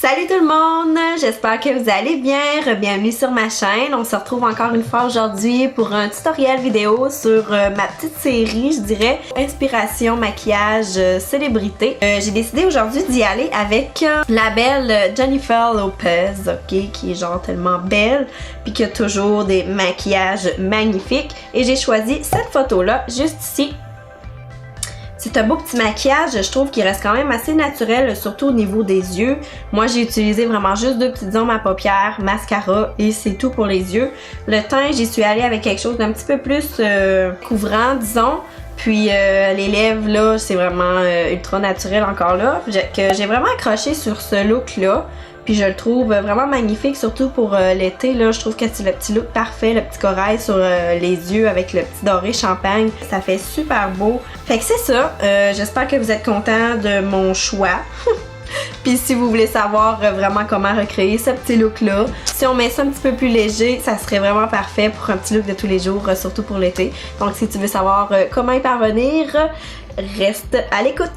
Salut tout le monde, j'espère que vous allez bien, bienvenue sur ma chaîne. On se retrouve encore une fois aujourd'hui pour un tutoriel vidéo sur ma petite série, je dirais, inspiration, maquillage, célébrité. J'ai décidé aujourd'hui d'y aller avec la belle Jennifer Lopez, ok, qui est genre tellement belle, puis qui a toujours des maquillages magnifiques. Et j'ai choisi cette photo-là, juste ici. C'est un beau petit maquillage, je trouve qu'il reste quand même assez naturel, surtout au niveau des yeux. Moi, j'ai utilisé vraiment juste deux petites ombres à paupières, mascara et c'est tout pour les yeux. Le teint, j'y suis allée avec quelque chose d'un petit peu plus couvrant, disons. Puis les lèvres, là, c'est vraiment ultra naturel encore là. Que j'ai vraiment accroché sur ce look-là. Puis je le trouve vraiment magnifique, surtout pour l'été, là. Je trouve que c'est le petit look parfait, le petit corail sur les yeux avec le petit doré champagne. Ça fait super beau. Fait que c'est ça. J'espère que vous êtes contents de mon choix. Puis si vous voulez savoir vraiment comment recréer ce petit look-là, si on met ça un petit peu plus léger, ça serait vraiment parfait pour un petit look de tous les jours, surtout pour l'été. Donc si tu veux savoir comment y parvenir, reste à l'écoute.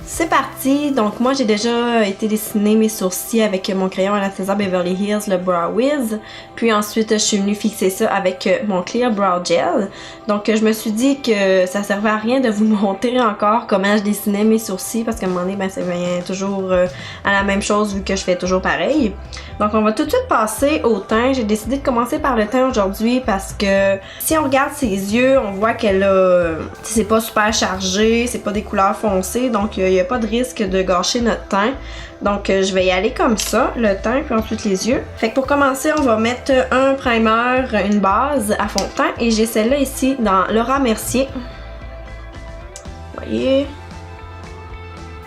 C'est parti! Donc moi j'ai déjà été dessiner mes sourcils avec mon crayon Anastasia Beverly Hills, le Brow Wiz. Puis ensuite je suis venue fixer ça avec mon Clear Brow Gel. Donc je me suis dit que ça servait à rien de vous montrer encore comment je dessinais mes sourcils parce qu'à un moment donné ben, ça vient toujours à la même chose vu que je fais toujours pareil. Donc on va tout de suite passer au teint. J'ai décidé de commencer par le teint aujourd'hui parce que si on regarde ses yeux, on voit qu'elle a... c'est pas super chargé, c'est pas des couleurs foncées, donc il y a pas de risque de gâcher notre teint. Donc je vais y aller comme ça, le teint puis ensuite les yeux. Fait que pour commencer, on va mettre un primer, une base à fond de teint et j'ai celle-là ici dans Laura Mercier. Vous voyez?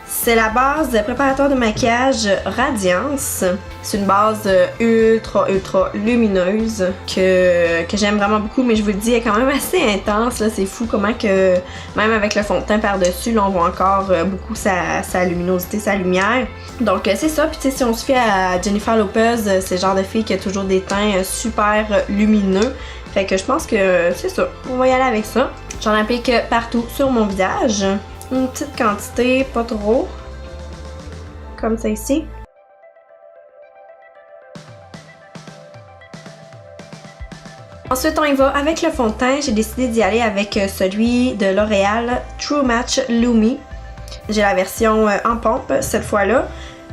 C'est la base de préparateur de maquillage Radiance. C'est une base ultra lumineuse que j'aime vraiment beaucoup, mais je vous le dis, elle est quand même assez intense. C'est fou comment que, même avec le fond de teint par-dessus, là, on voit encore beaucoup sa luminosité, sa lumière. Donc c'est ça, puis tu sais, si on se fie à Jennifer Lopez, c'est le genre de fille qui a toujours des teints super lumineux. Fait que je pense que c'est ça, on va y aller avec ça. J'en applique partout sur mon visage. Une petite quantité, pas trop. Comme ça ici. Ensuite, on y va avec le fond de teint. J'ai décidé d'y aller avec celui de L'Oréal True Match Lumi. J'ai la version en pompe cette fois-là.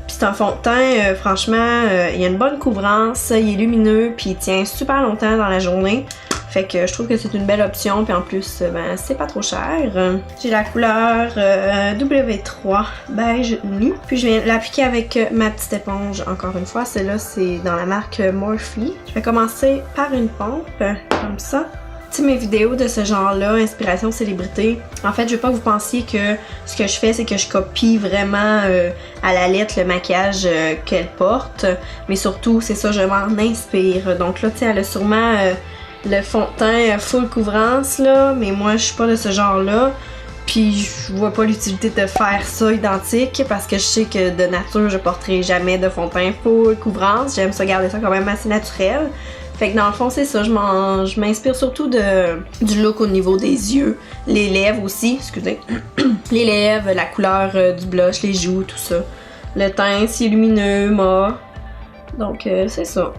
Puis c'est un fond de teint, franchement, il y a une bonne couvrance, il est lumineux, puis il tient super longtemps dans la journée. Fait que je trouve que c'est une belle option, puis en plus, ben, c'est pas trop cher. J'ai la couleur W3 beige nu, puis je viens l'appliquer avec ma petite éponge, encore une fois. Celle-là, c'est dans la marque Morphe. Je vais commencer par une pompe, comme ça. Tu sais, mes vidéos de ce genre-là, inspiration célébrité, en fait, je veux pas que vous pensiez que ce que je fais, c'est que je copie vraiment à la lettre le maquillage qu'elle porte, mais surtout, c'est ça, je m'en inspire. Donc là, tu sais, elle a sûrement le fond de teint full couvrance, là, mais moi, je suis pas de ce genre-là. Puis je vois pas l'utilité de faire ça identique parce que je sais que de nature, je porterai jamais de fond de teint full couvrance. J'aime ça garder ça quand même assez naturel. Fait que dans le fond, c'est ça, je m'inspire surtout du look au niveau des yeux, les lèvres aussi, excusez. Les lèvres, la couleur du blush, les joues, tout ça. Le teint, c'est lumineux, mat. Donc c'est ça.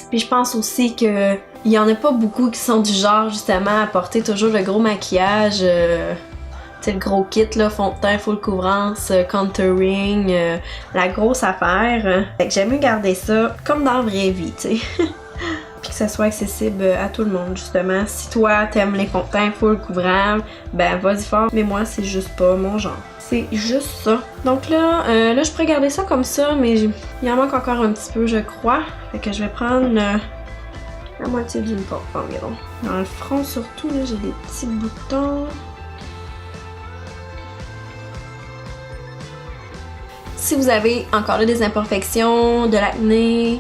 Puis je pense aussi que il y en a pas beaucoup qui sont du genre justement à porter toujours le gros maquillage, tu sais, le gros kit là, fond de teint, full couvrance, contouring, la grosse affaire. Fait que j'aime mieux garder ça comme dans la vraie vie, tu sais. Puis que ça soit accessible à tout le monde justement. Si toi t'aimes les fonds de teint full couvrants, ben vas-y fort, mais moi c'est juste pas mon genre. C'est juste ça. Donc là, je pourrais garder ça comme ça, mais il en manque encore un petit peu, je crois. Fait que je vais prendre la moitié d'une pompe environ. Dans le front surtout, là, j'ai des petits boutons. Si vous avez encore là des imperfections, de l'acné,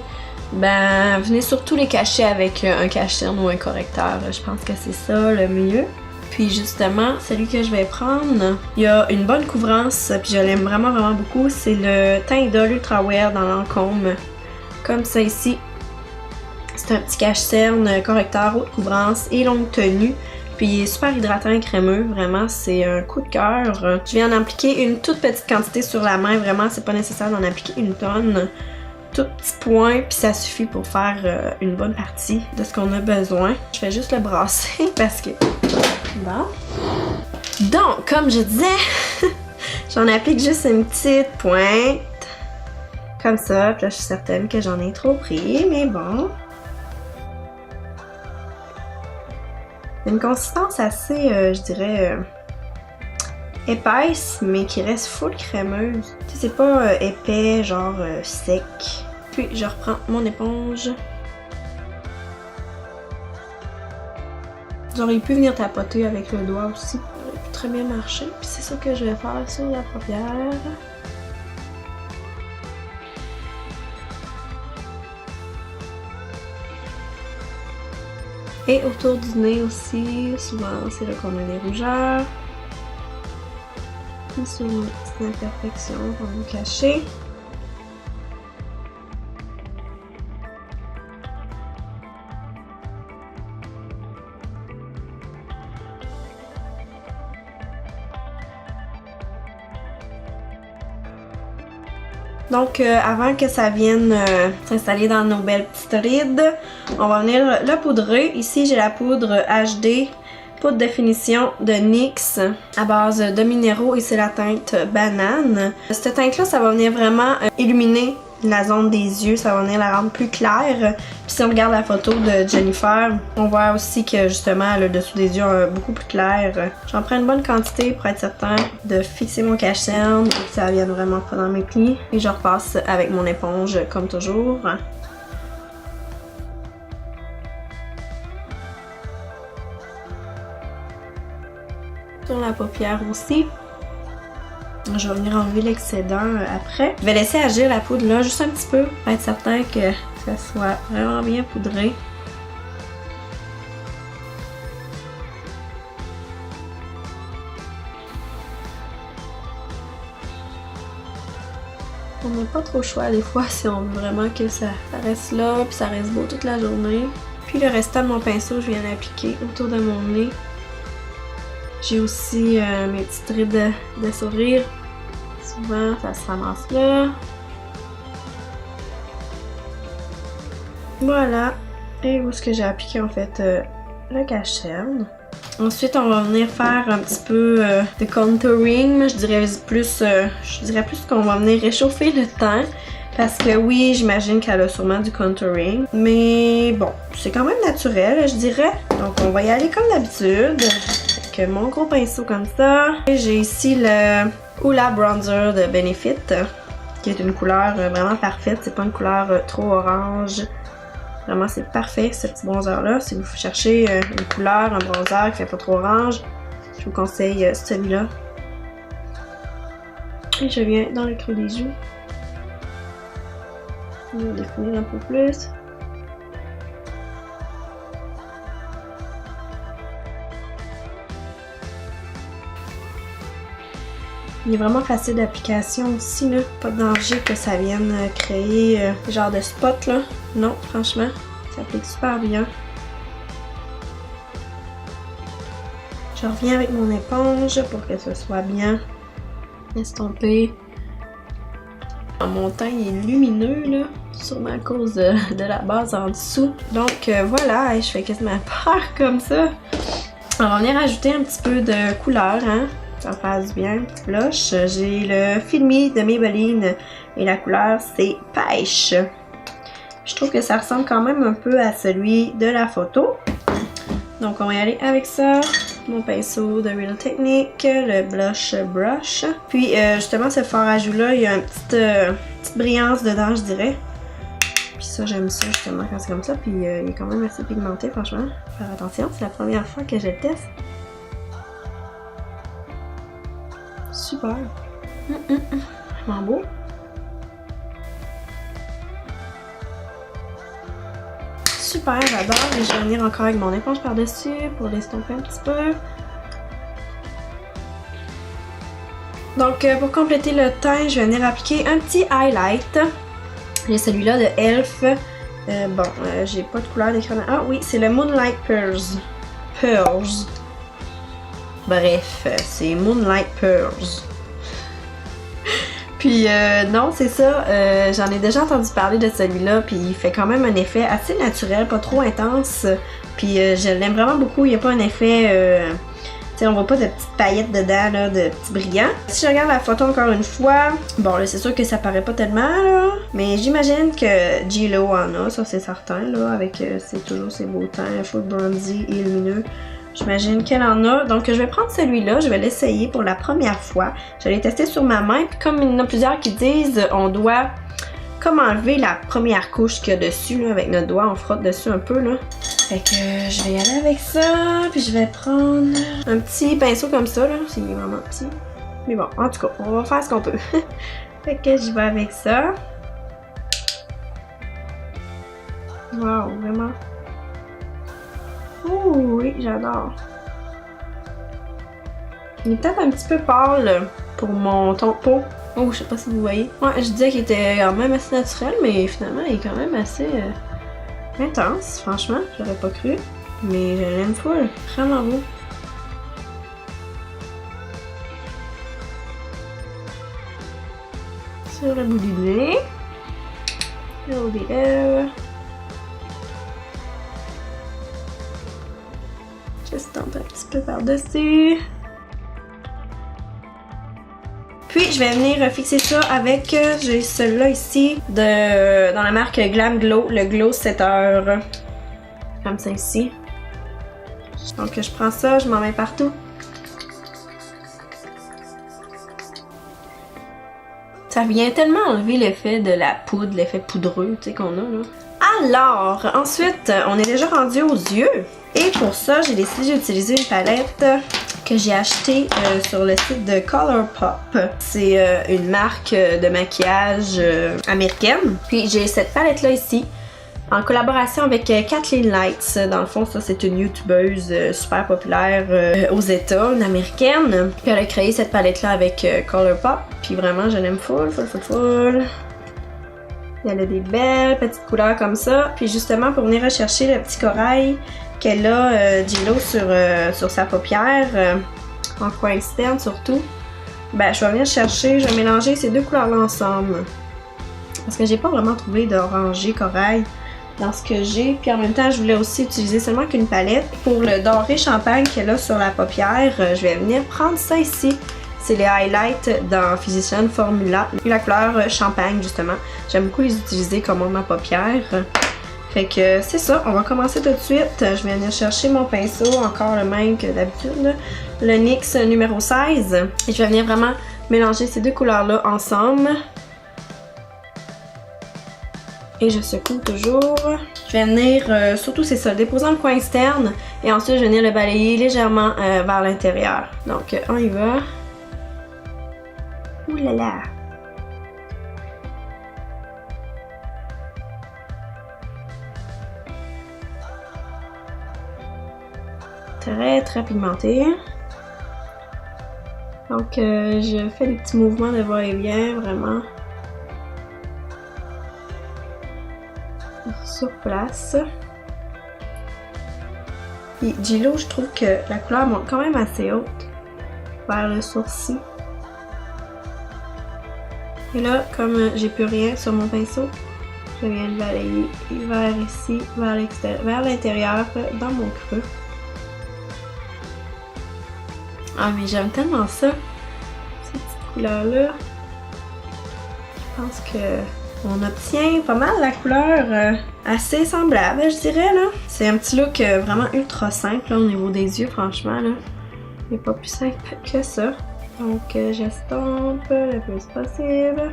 ben venez surtout les cacher avec un cache-cerne ou un correcteur. Je pense que c'est ça le mieux. Puis justement, celui que je vais prendre, il y a une bonne couvrance, puis je l'aime vraiment beaucoup. C'est le teint Idol Ultra Wear dans Lancôme. Comme ça ici. C'est un petit cache-cerne, correcteur, haute couvrance et longue tenue. Puis il est super hydratant et crémeux, vraiment, c'est un coup de cœur. Je viens d'en appliquer une toute petite quantité sur la main, vraiment, c'est pas nécessaire d'en appliquer une tonne. Tout petit point, puis ça suffit pour faire une bonne partie de ce qu'on a besoin. Je fais juste le brasser parce que... Bon. Donc, comme je disais, j'en applique juste une petite pointe. Comme ça, puis là, je suis certaine que j'en ai trop pris, mais bon. Une consistance assez, je dirais, épaisse, mais qui reste full crémeuse. Tu sais, c'est pas épais, genre sec. Puis, je reprends mon éponge. J'aurais pu venir tapoter avec le doigt aussi. Ça aurait pu très bien marcher. Puis c'est ça que je vais faire sur la paupière. Et autour du nez aussi, souvent c'est là qu'on a des rougeurs. Puis sur une petite imperfection qu'on va cacher. Donc, avant que ça vienne s'installer dans nos belles petites rides, on va venir le poudrer. Ici, j'ai la poudre HD, poudre de finition de NYX à base de minéraux et c'est la teinte banane. Cette teinte-là, ça va venir vraiment illuminer la zone des yeux, ça va venir la rendre plus claire. Puis si on regarde la photo de Jennifer, on voit aussi que justement le dessous des yeux est beaucoup plus clair. J'en prends une bonne quantité pour être certain de fixer mon cache-cerne et que ça vienne vraiment pas dans mes plis. Et je repasse avec mon éponge comme toujours. Sur la paupière aussi. Je vais venir enlever l'excédent après. Je vais laisser agir la poudre là juste un petit peu pour être certain que ça soit vraiment bien poudré. On n'a pas trop le choix des fois si on veut vraiment que ça reste là puis ça reste beau toute la journée. Puis le restant de mon pinceau, je viens l'appliquer autour de mon nez. J'ai aussi mes petites rides de sourire. Souvent, ça se ramasse là. Voilà. Et où est-ce que j'ai appliqué en fait le cache-cerne. Ensuite, on va venir faire un petit peu de contouring. Je dirais plus qu'on va venir réchauffer le teint. Parce que oui, j'imagine qu'elle a sûrement du contouring. Mais bon, c'est quand même naturel, je dirais. Donc, on va y aller comme d'habitude. Avec mon gros pinceau comme ça. Et j'ai ici le Hoola Bronzer de Benefit. Qui est une couleur vraiment parfaite. C'est pas une couleur trop orange. Vraiment, c'est parfait ce petit bronzer-là. Si vous cherchez une couleur, un bronzer qui fait pas trop orange, je vous conseille celui-là. Et je viens dans le creux des joues. On va définir un peu plus. Il est vraiment facile d'application aussi, là. Pas de danger que ça vienne créer genre de spot, là. Non, franchement, ça applique super bien. Je reviens avec mon éponge pour que ce soit bien estompé. Mon teint il est lumineux, là, sûrement à cause de la base en dessous. Donc voilà, je fais quasiment peur comme ça. On va venir ajouter un petit peu de couleur, hein. Ça passe bien, un petit blush. J'ai le Fit Me de Maybelline et la couleur c'est Pêche. Je trouve que ça ressemble quand même un peu à celui de la photo. Donc on va y aller avec ça. Mon pinceau de Real Technique, le blush brush. Puis justement ce fard à joues là, il y a une petite brillance dedans je dirais. Puis ça j'aime ça justement quand c'est comme ça. Puis il est quand même assez pigmenté franchement. Faire attention, c'est la première fois que je le teste. Super. Vraiment beau. super, j'adore. Et je vais venir encore avec mon éponge par-dessus pour l'estomper un petit peu. Donc, pour compléter le teint, je vais venir appliquer un petit highlight. J'ai celui-là de Elf. J'ai pas de couleur d'écran. Ah oui, c'est le Moonlight Pearls. Bref, c'est Moonlight Pearls. Puis non, c'est ça, j'en ai déjà entendu parler de celui-là, puis il fait quand même un effet assez naturel, pas trop intense. Puis je l'aime vraiment beaucoup, il n'y a pas un effet... tu sais, on voit pas de petites paillettes dedans, là, de petits brillants. Si je regarde la photo encore une fois, bon là c'est sûr que ça paraît pas tellement, là, mais j'imagine que J.Lo en a, ça c'est certain, là, avec toujours ses beaux teints, full bronzy et lumineux. J'imagine qu'elle en a. Donc je vais prendre celui-là, je vais l'essayer pour la première fois. Je vais les tester sur ma main, puis comme il y en a plusieurs qui disent, on doit comme enlever la première couche qu'il y a dessus, là, avec notre doigt, on frotte dessus un peu, là. Fait que je vais y aller avec ça, puis je vais prendre un petit pinceau comme ça, là, c'est vraiment petit. Mais bon, en tout cas, on va faire ce qu'on peut. Fait que j'y vais avec ça. Wow, vraiment. Oh oui, j'adore. Il est peut-être un petit peu pâle pour mon ton de peau. Oh, je sais pas si vous voyez. Ouais, je disais qu'il était quand même assez naturel, mais finalement, il est quand même assez intense. Franchement, j'aurais pas cru. Mais je l'aime full. Vraiment beau. Sur le bout du nez. Le haut des lèvres. J'estompe un petit peu par-dessus. Puis je vais venir fixer ça avec, j'ai celui-là ici, dans la marque Glam Glow, le Glow Setter. Comme ça ici. Donc je prends ça, je m'en mets partout. Ça vient tellement enlever l'effet de la poudre, l'effet poudreux, tu sais, qu'on a là. Alors, ensuite, on est déjà rendu aux yeux. Et pour ça, j'ai décidé d'utiliser une palette que j'ai achetée sur le site de Colourpop. C'est une marque de maquillage américaine. Puis j'ai cette palette-là ici, en collaboration avec Kathleen Lights. Dans le fond, ça c'est une youtubeuse super populaire aux États, une américaine. Puis elle a créé cette palette-là avec Colourpop. Puis vraiment, je l'aime full. Elle a des belles petites couleurs comme ça. Puis justement, pour venir rechercher le petit corail qu'elle a, J.Lo, sur sa paupière, en coin externe surtout, ben je vais venir chercher, je vais mélanger ces deux couleurs-là ensemble. Parce que j'ai pas vraiment trouvé d'orangé corail dans ce que j'ai. Puis en même temps, je voulais aussi utiliser seulement qu'une palette. Pour le doré champagne qu'elle a sur la paupière, je vais venir prendre ça ici. C'est les highlights dans Physician Formula. La couleur champagne, justement. J'aime beaucoup les utiliser comme ma paupière. Fait que c'est ça, on va commencer tout de suite. Je vais venir chercher mon pinceau, encore le même que d'habitude, le NYX numéro 16. Et je vais venir vraiment mélanger ces deux couleurs-là ensemble. Et je secoue toujours. Je vais venir, surtout c'est ça, déposant le coin externe. Et ensuite, je vais venir le balayer légèrement vers l'intérieur. Donc, on y va. Ouh là là! Très pigmenté. Donc je fais des petits mouvements de va-et-vient vraiment sur place. Et J.Lo, je trouve que la couleur monte quand même assez haute vers le sourcil. Et là, comme j'ai plus rien sur mon pinceau, je viens de balayer vers ici, vers l'extérieur, vers l'intérieur, dans mon creux. Ah mais j'aime tellement ça, ces petites couleurs-là. Je pense que on obtient pas mal la couleur assez semblable, je dirais là. C'est un petit look vraiment ultra simple là, au niveau des yeux, franchement là. Il n'est pas plus simple que ça. Donc j'estompe le plus possible.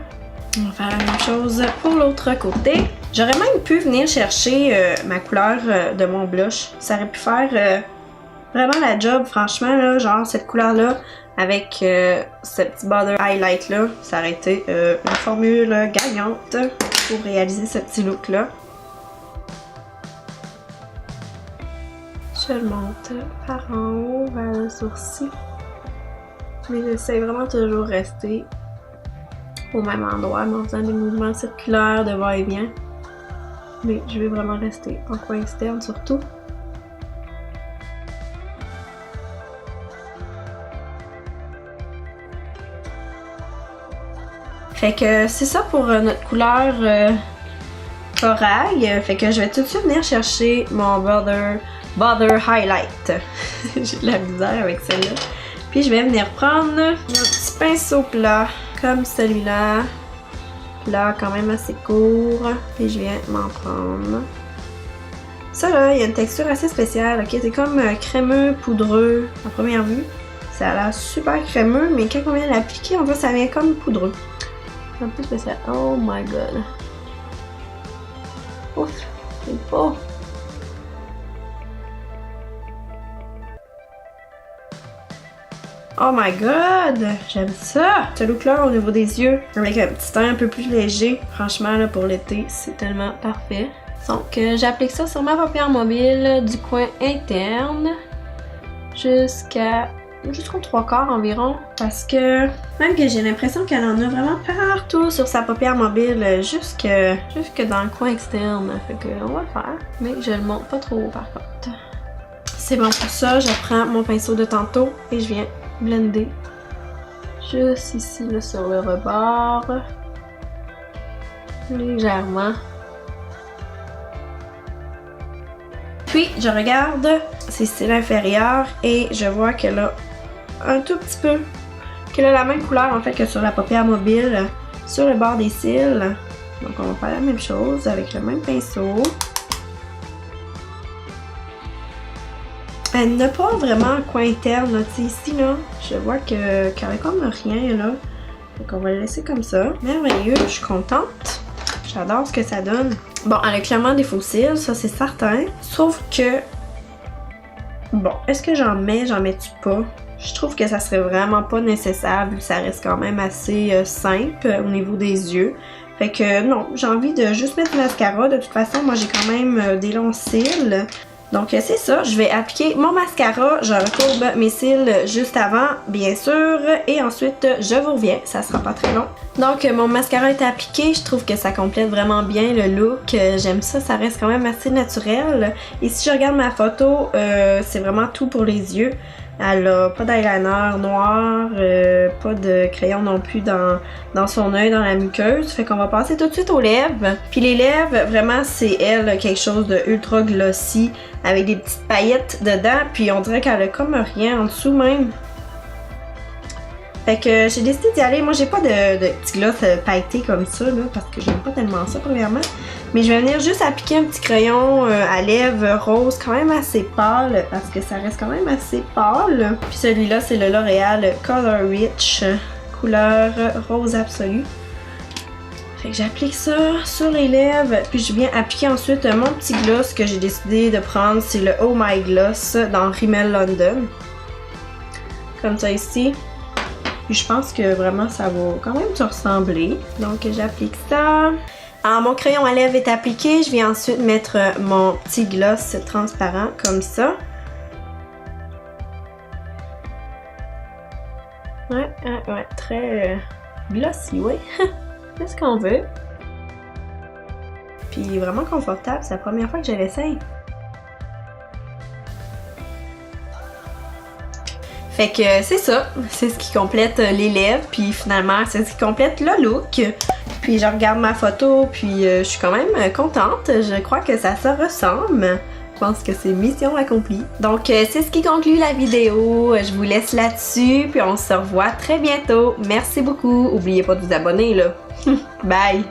On va faire la même chose pour l'autre côté. J'aurais même pu venir chercher ma couleur de mon blush. Ça aurait pu faire vraiment la job, franchement, là, genre cette couleur-là avec ce petit border highlight-là, ça aurait été une formule gagnante pour réaliser ce petit look-là. Je le monte par en haut vers le sourcil. Mais j'essaie vraiment toujours de rester au même endroit, mais en faisant des mouvements circulaires de va-et-vient. Mais je vais vraiment rester en coin externe surtout. Fait que c'est ça pour notre couleur corail. Fait que je vais tout de suite venir chercher mon Bother Highlight. J'ai de la misère avec celle-là. Puis je vais venir prendre mon petit pinceau plat comme celui-là. Plat quand même assez court. Puis je viens m'en prendre. Ça là, il y a une texture assez spéciale. Ok, c'est comme crémeux, poudreux à première vue. Ça a l'air super crémeux, mais quand on vient l'appliquer, on voit que ça vient comme poudreux. C'est un peu spécial. Oh my god. Ouf, c'est beau. Oh my god, j'aime ça! Ce look-là au niveau des yeux, avec un petit teint un peu plus léger, franchement là pour l'été, c'est tellement parfait. Donc j'applique ça sur ma paupière mobile du coin interne jusqu'aux 3/4 environ, parce que même que j'ai l'impression qu'elle en a vraiment partout sur sa paupière mobile, jusque dans le coin externe. Fait que on va le faire, mais je le monte pas trop par contre. C'est bon pour ça, je prends mon pinceau de tantôt et je viens blender juste ici là, sur le rebord, légèrement. Puis je regarde ses cils inférieurs et je vois qu'elle a un tout petit peu, qu'elle a la même couleur en fait que sur la paupière mobile, sur le bord des cils. Donc on va faire la même chose avec le même pinceau. Elle n'a pas vraiment un coin interne, là, tu sais, ici, là, je vois qu'elle a comme rien, là. Donc on va le laisser comme ça. Merveilleux, je suis contente. J'adore ce que ça donne. Bon, elle a clairement des faux cils, ça c'est certain. Sauf que... Bon, est-ce que j'en mets-tu pas? Je trouve que ça serait vraiment pas nécessaire, vu que ça reste quand même assez simple au niveau des yeux. Fait que non, j'ai envie de juste mettre du mascara. De toute façon, moi j'ai quand même des longs cils. Donc c'est ça, je vais appliquer mon mascara, je recourbe mes cils juste avant, bien sûr, et ensuite je vous reviens, ça sera pas très long. Donc mon mascara est appliqué, je trouve que ça complète vraiment bien le look, j'aime ça, ça reste quand même assez naturel. Et si je regarde ma photo, c'est vraiment tout pour les yeux. Elle a pas d'eyeliner noir, pas de crayon non plus dans son œil, dans la muqueuse. Fait qu'on va passer tout de suite aux lèvres. Puis les lèvres, vraiment, c'est elle, quelque chose de ultra glossy, avec des petites paillettes dedans. Puis on dirait qu'elle a comme rien en dessous même. Fait que j'ai décidé d'y aller. Moi, j'ai pas de petit gloss pailleté comme ça, là, parce que j'aime pas tellement ça, premièrement. Mais je vais venir juste appliquer un petit crayon à lèvres rose, quand même assez pâle, parce que ça reste quand même assez pâle. Puis celui-là, c'est le L'Oréal Color Rich, couleur rose absolue. Fait que j'applique ça sur les lèvres, puis je viens appliquer ensuite mon petit gloss que j'ai décidé de prendre. C'est le Oh My Gloss dans Rimmel London. Comme ça ici. Puis je pense que vraiment ça va quand même te ressembler. Donc j'applique ça. Alors mon crayon à lèvres est appliqué. Je viens ensuite mettre mon petit gloss transparent comme ça. Ouais, très glossy, ouais. C'est ce qu'on veut. Puis vraiment confortable, c'est la première fois que je l'essaye. Fait que c'est ça, c'est ce qui complète les lèvres, puis finalement c'est ce qui complète le look. Puis je regarde ma photo, puis je suis quand même contente, je crois que ça se ressemble. Je pense que c'est mission accomplie. Donc c'est ce qui conclut la vidéo, je vous laisse là-dessus, puis on se revoit très bientôt. Merci beaucoup, oubliez pas de vous abonner là. Bye!